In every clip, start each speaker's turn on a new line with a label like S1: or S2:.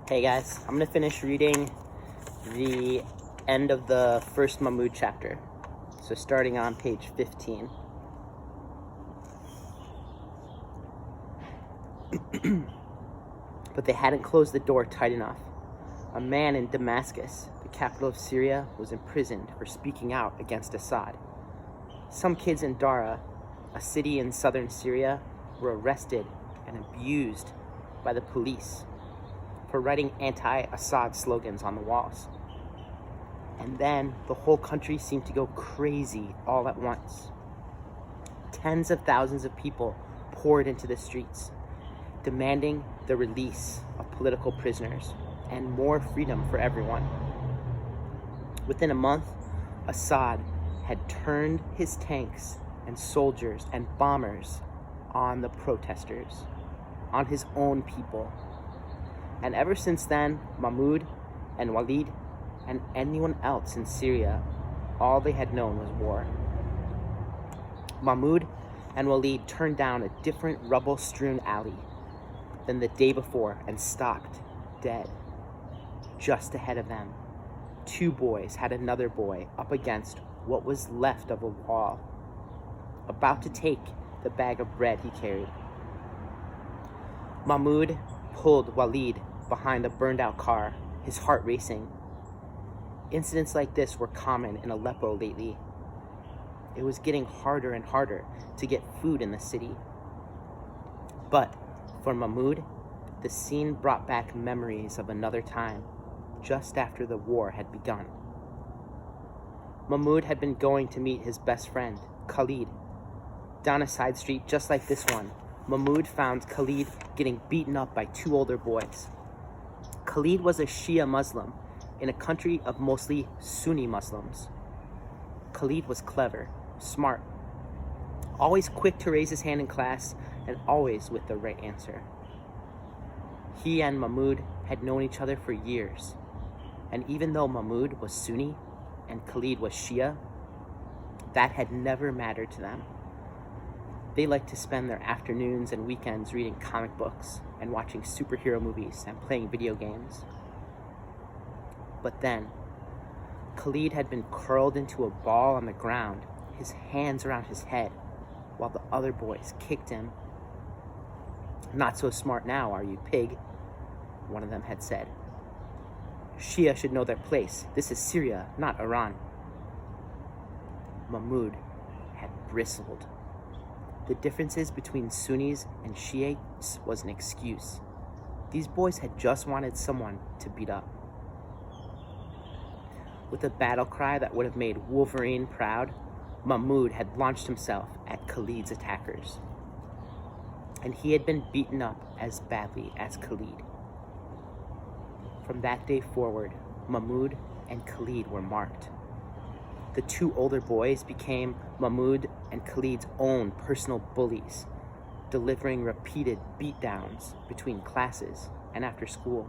S1: Hey guys, I'm gonna finish reading the end of the first Mahmoud chapter. So starting on page 15. But they hadn't closed the door tight enough. A man in Damascus, the capital of Syria, was imprisoned for speaking out against Assad. Some kids in Dara, a city in southern Syria, were arrested and abused by the police for writing anti-Assad slogans on the walls. And then the whole country seemed to go crazy all at once. Tens of thousands of people poured into the streets, demanding the release of political prisoners and more freedom for everyone. Within a month, Assad had turned his tanks and soldiers and bombers on the protesters, on his own people. And ever since then, Mahmoud and Walid and anyone else in Syria, all they had known was war. Mahmoud and Walid turned down a different rubble-strewn alley than the day before and stopped dead. Just ahead of them, two boys had another boy up against what was left of a wall, about to take the bag of bread he carried. Mahmoud pulled Walid behind a burned-out car, his heart racing. Incidents like this were common in Aleppo lately. It was getting harder and harder to get food in the city. But for Mahmoud, the scene brought back memories of another time, just after the war had begun. Mahmoud had been going to meet his best friend, Khalid. Down a side street just like this one, Mahmoud found Khalid getting beaten up by two older boys. Khalid was a Shia Muslim in a country of mostly Sunni Muslims. Khalid was clever, smart, always quick to raise his hand in class, and always with the right answer. He and Mahmoud had known each other for years, and even though Mahmoud was Sunni and Khalid was Shia, that had never mattered to them. They liked to spend their afternoons and weekends reading comic books and watching superhero movies and playing video games. But then, Khalid had been curled into a ball on the ground, his hands around his head, while the other boys kicked him. "Not so smart now, are you, pig?" one of them had said. "Shia should know their place. This is Syria, not Iran." Mahmoud had bristled. The differences between Sunnis and Shiites was an excuse. These boys had just wanted someone to beat up. With a battle cry that would have made Wolverine proud, Mahmoud had launched himself at Khalid's attackers. And he had been beaten up as badly as Khalid. From that day forward, Mahmoud and Khalid were marked. The two older boys became Mahmoud and Khalid's own personal bullies, delivering repeated beatdowns between classes and after school.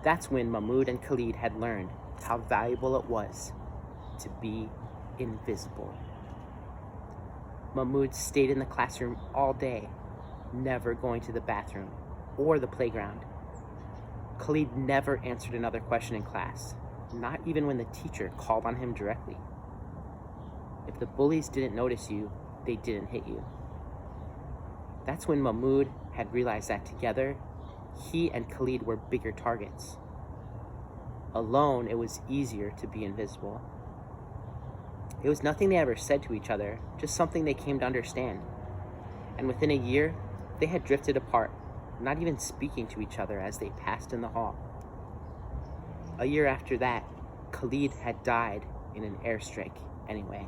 S1: That's when Mahmoud and Khalid had learned how valuable it was to be invisible. Mahmoud stayed in the classroom all day, never going to the bathroom or the playground. Khalid never answered another question in class, not even when the teacher called on him directly. If the bullies didn't notice you, they didn't hit you. That's when Mahmoud had realized that together, he and Khalid were bigger targets. Alone, it was easier to be invisible. It was nothing they ever said to each other, just something they came to understand. And within a year, they had drifted apart, not even speaking to each other as they passed in the hall. A year after that, Khalid had died in an airstrike anyway.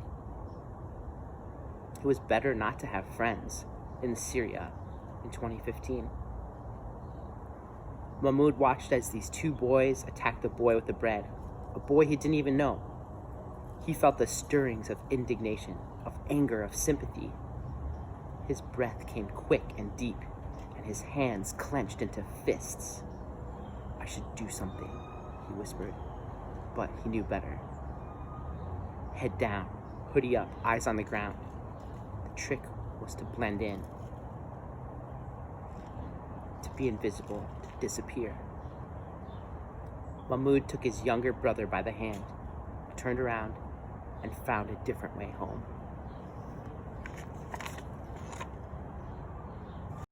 S1: It was better not to have friends in Syria in 2015. Mahmoud watched as these two boys attacked the boy with the bread, a boy he didn't even know. He felt the stirrings of indignation, of anger, of sympathy. His breath came quick and deep, and his hands clenched into fists. "I should do something," he whispered, but he knew better. Head down, hoodie up, eyes on the ground. The trick was to blend in. to be invisible, to disappear. Mahmoud took his younger brother by the hand, turned around, and found a different way home.